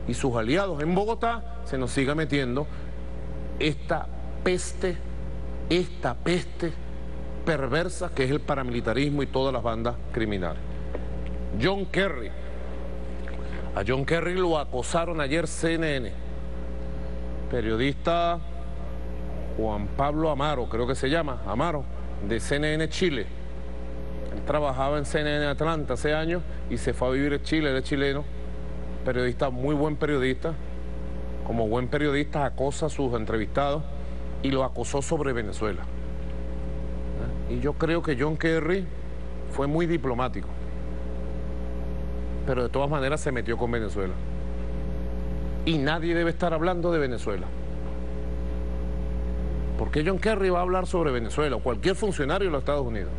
y sus aliados en Bogotá, se nos siga metiendo esta peste perversa que es el paramilitarismo y todas las bandas criminales. John Kerry. A John Kerry lo acosaron ayer CNN. Periodista Juan Pablo Amaro, creo que se llama, Amaro, de CNN Chile. Él trabajaba en CNN Atlanta hace años y se fue a vivir en Chile, él es chileno. Periodista, muy buen periodista. Como buen periodista acosa a sus entrevistados y lo acosó sobre Venezuela. Y yo creo que John Kerry fue muy diplomático, pero de todas maneras se metió con Venezuela. Y nadie debe estar hablando de Venezuela. ¿Por qué John Kerry va a hablar sobre Venezuela o cualquier funcionario de los Estados Unidos?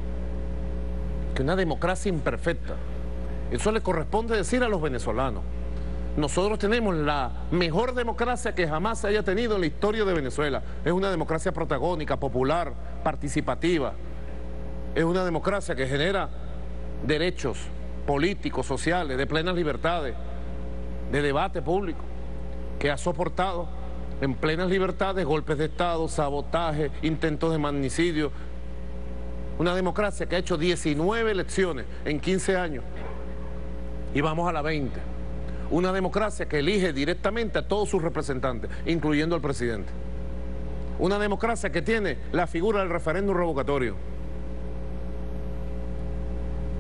Que una democracia imperfecta. Eso le corresponde decir a los venezolanos. Nosotros tenemos la mejor democracia que jamás se haya tenido en la historia de Venezuela. Es una democracia protagónica, popular, participativa. Es una democracia que genera derechos políticos, sociales, de plenas libertades, de debate público, que ha soportado en plenas libertades golpes de Estado, sabotaje, intentos de magnicidio. Una democracia que ha hecho 19 elecciones en 15 años y vamos a la 20. Una democracia que elige directamente a todos sus representantes, incluyendo al presidente. Una democracia que tiene la figura del referéndum revocatorio.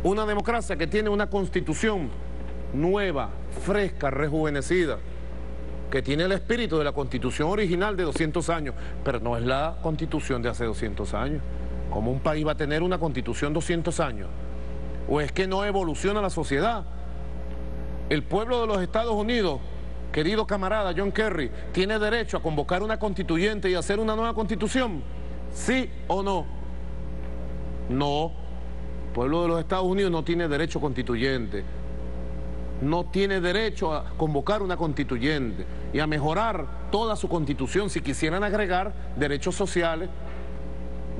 Una democracia que tiene una constitución nueva, fresca, rejuvenecida, que tiene el espíritu de la constitución original de 200 años, pero no es la constitución de hace 200 años. ¿Cómo un país va a tener una constitución 200 años? ¿O es que no evoluciona la sociedad? El pueblo de los Estados Unidos, querido camarada John Kerry, ¿tiene derecho a convocar una constituyente y hacer una nueva constitución? ¿Sí o no? No. El pueblo de los Estados Unidos no tiene derecho constituyente. No tiene derecho a convocar una constituyente y a mejorar toda su constitución si quisieran agregar derechos sociales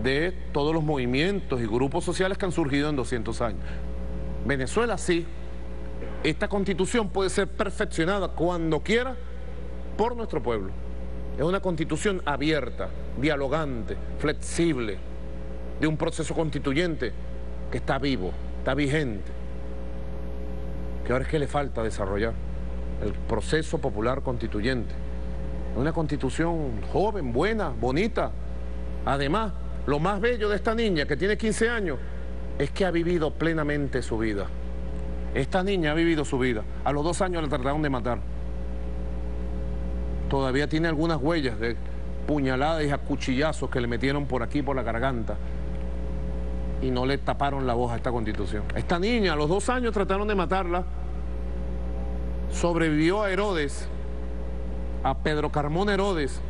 de todos los movimientos y grupos sociales que han surgido en 200 años. Venezuela sí. Esta constitución puede ser perfeccionada cuando quiera por nuestro pueblo. Es una constitución abierta, dialogante, flexible, de un proceso constituyente que está vivo, está vigente. Que ahora es que le falta desarrollar el proceso popular constituyente. Es una constitución joven, buena, bonita. Además, lo más bello de esta niña que tiene 15 años es que ha vivido plenamente su vida. Esta niña ha vivido su vida. A los 2 años la trataron de matar. Todavía tiene algunas huellas de puñaladas y acuchillazos que le metieron por aquí, por la garganta. Y no le taparon la voz a esta constitución. Esta niña, a los 2 años trataron de matarla. Sobrevivió a Herodes, a Pedro Carmón Herodes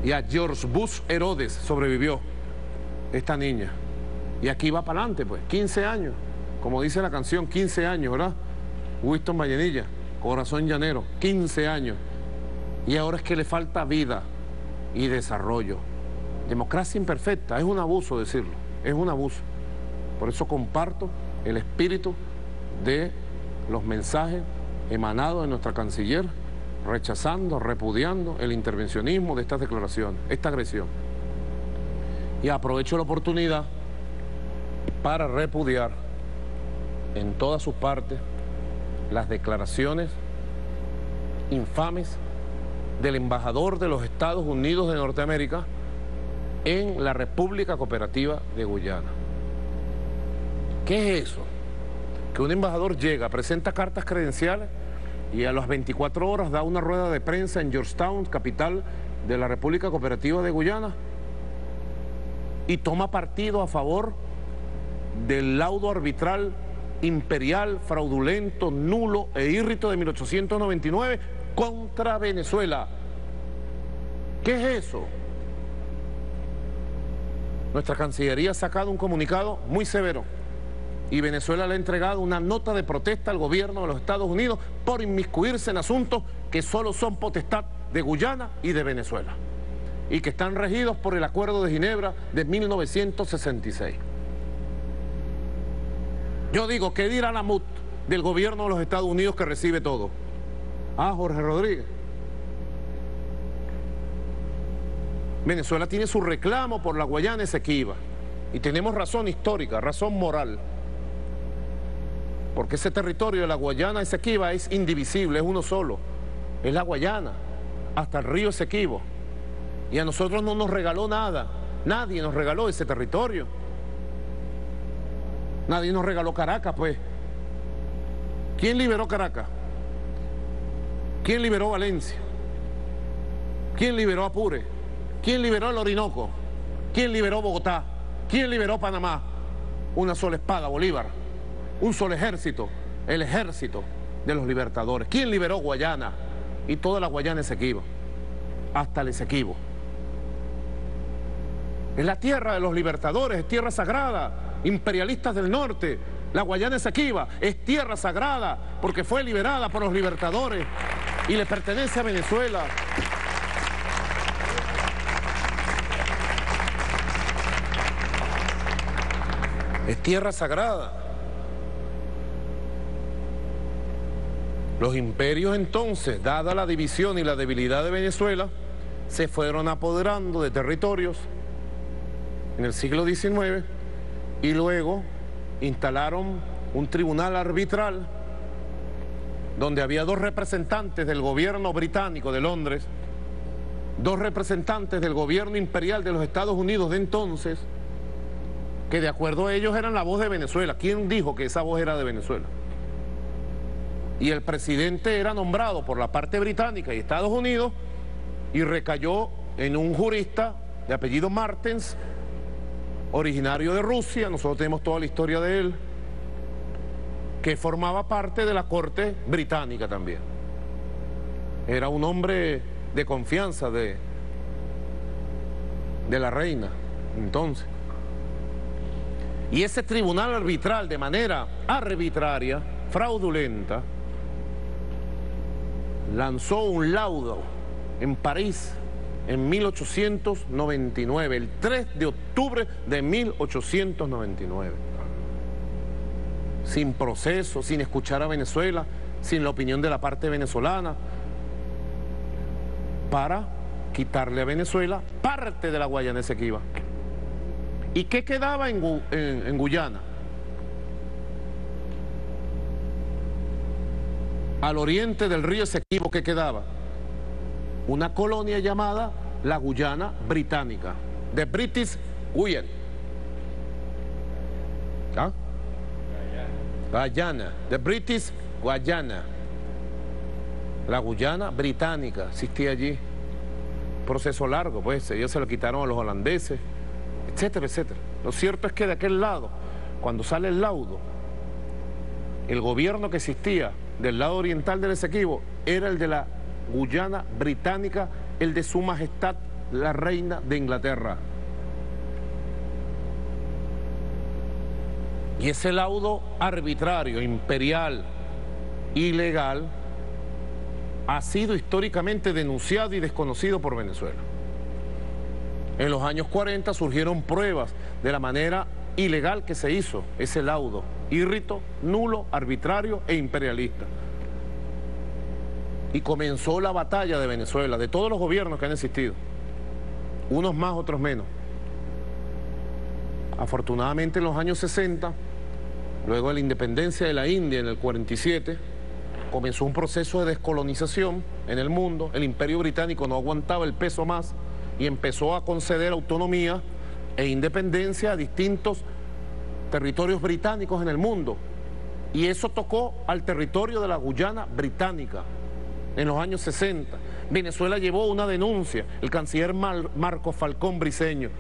y a George Bush Herodes. Sobrevivió esta niña. Y aquí va para adelante, pues, 15 años. Como dice la canción, 15 años, ¿verdad? Winston Vallenilla, Corazón Llanero, 15 años. Y ahora es que le falta vida y desarrollo. Democracia imperfecta, es un abuso decirlo, es un abuso. Por eso comparto el espíritu de los mensajes emanados de nuestra canciller, rechazando, repudiando el intervencionismo de estas declaraciones, esta agresión. Y aprovecho la oportunidad para repudiar en todas sus partes las declaraciones infames del embajador de los Estados Unidos de Norteamérica en la República Cooperativa de Guyana. ¿Qué es eso? Que un embajador llega, presenta cartas credenciales y a las 24 horas da una rueda de prensa en Georgetown, capital de la República Cooperativa de Guyana, y toma partido a favor del laudo arbitral imperial, fraudulento, nulo e írrito de 1899 contra Venezuela. ¿Qué es eso? Nuestra Cancillería ha sacado un comunicado muy severo y Venezuela le ha entregado una nota de protesta al gobierno de los Estados Unidos por inmiscuirse en asuntos que solo son potestad de Guyana y de Venezuela y que están regidos por el Acuerdo de Ginebra de 1966. Yo digo, ¿qué dirá la MUD del gobierno de los Estados Unidos que recibe todo? Ah, Jorge Rodríguez. Venezuela tiene su reclamo por la Guayana Esequiba y tenemos razón histórica, razón moral, porque ese territorio de la Guayana Esequiba es indivisible, es uno solo, es la Guayana, hasta el río Esequibo, y a nosotros no nos regaló nada, nadie nos regaló ese territorio, nadie nos regaló Caracas, pues. ¿Quién liberó Caracas? ¿Quién liberó Valencia? ¿Quién liberó Apure? ¿Quién liberó el Orinoco? ¿Quién liberó Bogotá? ¿Quién liberó Panamá? Una sola espada, Bolívar. Un solo ejército, el ejército de los libertadores. ¿Quién liberó Guayana? Y toda la Guayana Esequiba, hasta el Esequibo. Es la tierra de los libertadores, es tierra sagrada, imperialistas del norte. La Guayana Esequiba es tierra sagrada porque fue liberada por los libertadores y le pertenece a Venezuela. Es tierra sagrada. Los imperios entonces, dada la división y la debilidad de Venezuela, se fueron apoderando de territorios en el siglo XIX y luego instalaron un tribunal arbitral donde había dos representantes del gobierno británico de Londres, dos representantes del gobierno imperial de los Estados Unidos de entonces, que de acuerdo a ellos eran la voz de Venezuela. ¿Quién dijo que esa voz era de Venezuela? Y el presidente era nombrado por la parte británica y Estados Unidos y recayó en un jurista de apellido Martens, originario de Rusia. Nosotros tenemos toda la historia de él, que formaba parte de la corte británica también. Era un hombre de confianza de la reina entonces. Y ese tribunal arbitral, de manera arbitraria, fraudulenta, lanzó un laudo en París en 1899, el 3 de octubre de 1899. Sin proceso, sin escuchar a Venezuela, sin la opinión de la parte venezolana, para quitarle a Venezuela parte de la Guayana Esequiba. ¿Y qué quedaba en Guyana? Al oriente del río Esequibo, ¿qué quedaba? Una colonia llamada la Guyana Británica, the British Guyana. ¿Ah? Guyana, the British Guyana. La Guyana Británica existía allí. Proceso largo, pues ellos se lo quitaron a los holandeses, etcétera, etcétera. Lo cierto es que de aquel lado, cuando sale el laudo, el gobierno que existía del lado oriental del Esequibo era el de la Guyana Británica, el de Su Majestad la Reina de Inglaterra. Y ese laudo arbitrario, imperial, ilegal, ha sido históricamente denunciado y desconocido por Venezuela. En los años 40 surgieron pruebas de la manera ilegal que se hizo ese laudo, írrito, nulo, arbitrario e imperialista. Y comenzó la batalla de Venezuela, de todos los gobiernos que han existido, unos más, otros menos. Afortunadamente en los años 60, luego de la independencia de la India en el 47, comenzó un proceso de descolonización en el mundo. El Imperio Británico no aguantaba el peso más y empezó a conceder autonomía e independencia a distintos territorios británicos en el mundo. Y eso tocó al territorio de la Guyana Británica en los años 60. Venezuela llevó una denuncia, el canciller Marcos Falcón Briceño,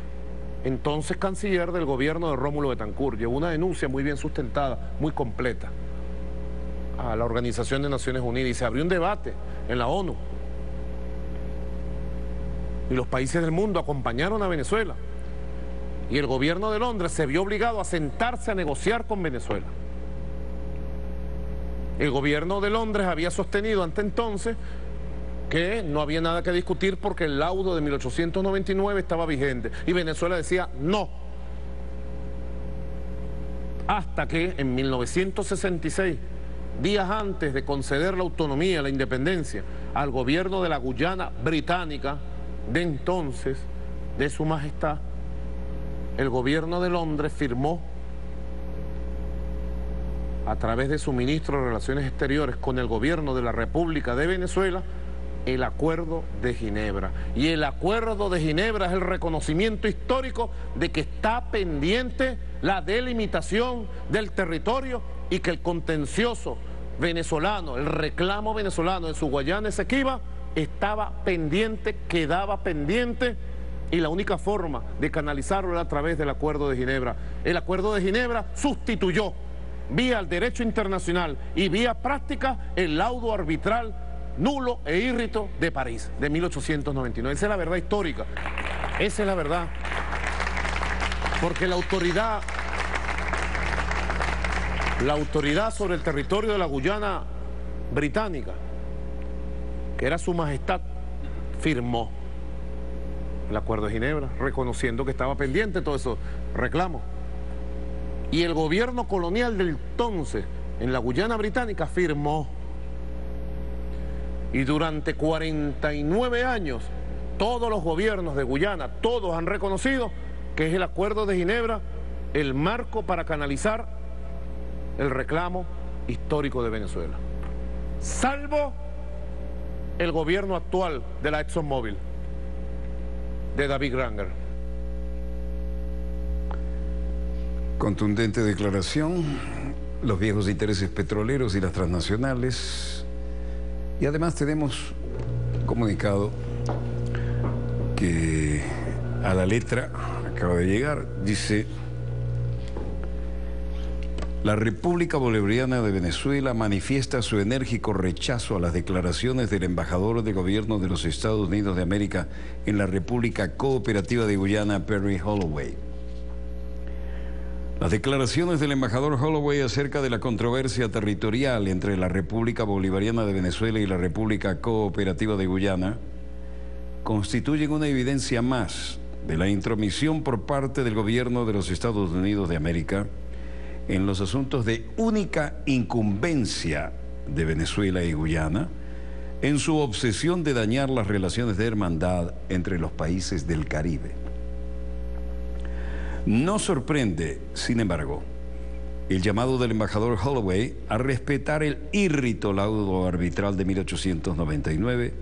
entonces canciller del gobierno de Rómulo Betancourt, llevó una denuncia muy bien sustentada, muy completa, a la Organización de Naciones Unidas, y se abrió un debate en la ONU. Y los países del mundo acompañaron a Venezuela. Y el gobierno de Londres se vio obligado a sentarse a negociar con Venezuela. El gobierno de Londres había sostenido hasta entonces que no había nada que discutir porque el laudo de 1899 estaba vigente. Y Venezuela decía no. Hasta que en 1966, días antes de conceder la autonomía, la independencia, al gobierno de la Guyana Británica, de entonces, de Su Majestad, el gobierno de Londres firmó, a través de su ministro de Relaciones Exteriores, con el gobierno de la República de Venezuela, el Acuerdo de Ginebra. Y el Acuerdo de Ginebra es el reconocimiento histórico de que está pendiente la delimitación del territorio y que el contencioso venezolano, el reclamo venezolano en su Guayana Esequiba estaba pendiente, quedaba pendiente, y la única forma de canalizarlo era a través del Acuerdo de Ginebra. El Acuerdo de Ginebra sustituyó, vía el derecho internacional y vía práctica, el laudo arbitral nulo e írrito de París, de 1899. Esa es la verdad histórica, esa es la verdad. Porque la autoridad sobre el territorio de la Guyana Británica, que era Su Majestad, firmó el Acuerdo de Ginebra, reconociendo que estaba pendiente todo eso reclamos. Y el gobierno colonial del entonces, en la Guyana Británica, firmó. Y durante 49 años, todos los gobiernos de Guyana, todos han reconocido que es el Acuerdo de Ginebra el marco para canalizar el reclamo histórico de Venezuela. salvo el gobierno actual de la ExxonMobil, de David Granger. Contundente declaración, los viejos intereses petroleros y las transnacionales. Y además tenemos comunicado que a la letra acaba de llegar, dice: la República Bolivariana de Venezuela manifiesta su enérgico rechazo a las declaraciones del embajador de gobierno de los Estados Unidos de América en la República Cooperativa de Guyana, Perry Holloway. Las declaraciones del embajador Holloway acerca de la controversia territorial entre la República Bolivariana de Venezuela y la República Cooperativa de Guyana constituyen una evidencia más de la intromisión por parte del gobierno de los Estados Unidos de América en los asuntos de única incumbencia de Venezuela y Guyana, en su obsesión de dañar las relaciones de hermandad entre los países del Caribe. No sorprende, sin embargo, el llamado del embajador Holloway a respetar el írrito laudo arbitral de 1899,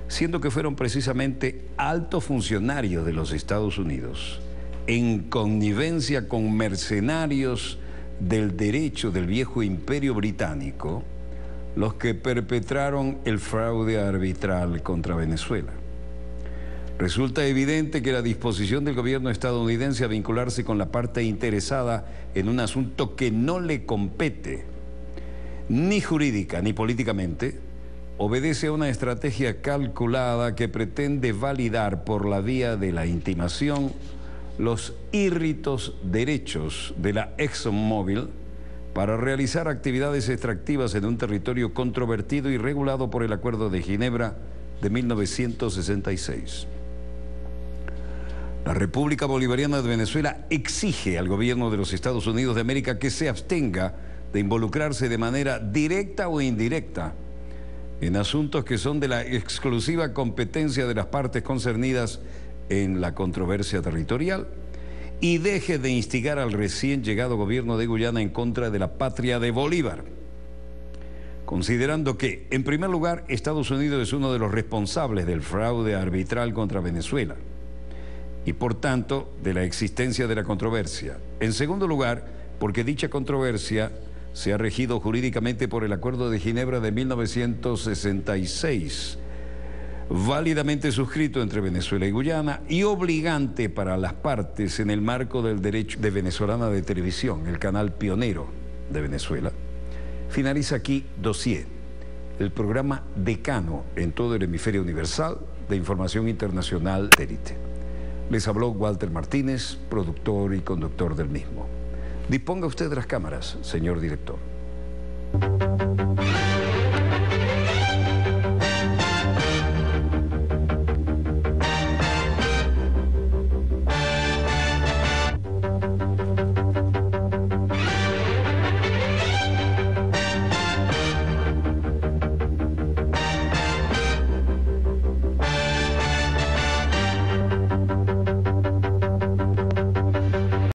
siendo que fueron precisamente altos funcionarios de los Estados Unidos, en connivencia con mercenarios del derecho del viejo imperio británico, los que perpetraron el fraude arbitral contra Venezuela. Resulta evidente que la disposición del gobierno estadounidense a vincularse con la parte interesada en un asunto que no le compete, ni jurídica ni políticamente, obedece a una estrategia calculada que pretende validar por la vía de la intimación los írritos derechos de la ExxonMobil para realizar actividades extractivas en un territorio controvertido y regulado por el Acuerdo de Ginebra de 1966. La República Bolivariana de Venezuela exige al gobierno de los Estados Unidos de América que se abstenga de involucrarse de manera directa o indirecta en asuntos que son de la exclusiva competencia de las partes concernidas en la controversia territorial y deje de instigar al recién llegado gobierno de Guyana en contra de la patria de Bolívar, considerando que, en primer lugar, Estados Unidos es uno de los responsables del fraude arbitral contra Venezuela y, por tanto, de la existencia de la controversia. En segundo lugar, porque dicha controversia se ha regido jurídicamente por el Acuerdo de Ginebra de 1966, válidamente suscrito entre Venezuela y Guyana y obligante para las partes en el marco del derecho de Venezolana de Televisión, el canal pionero de Venezuela. Finaliza aquí Dossier, el programa decano en todo el hemisferio universal de información internacional de élite. Les habló Walter Martínez, productor y conductor del mismo. Disponga usted de las cámaras, señor director.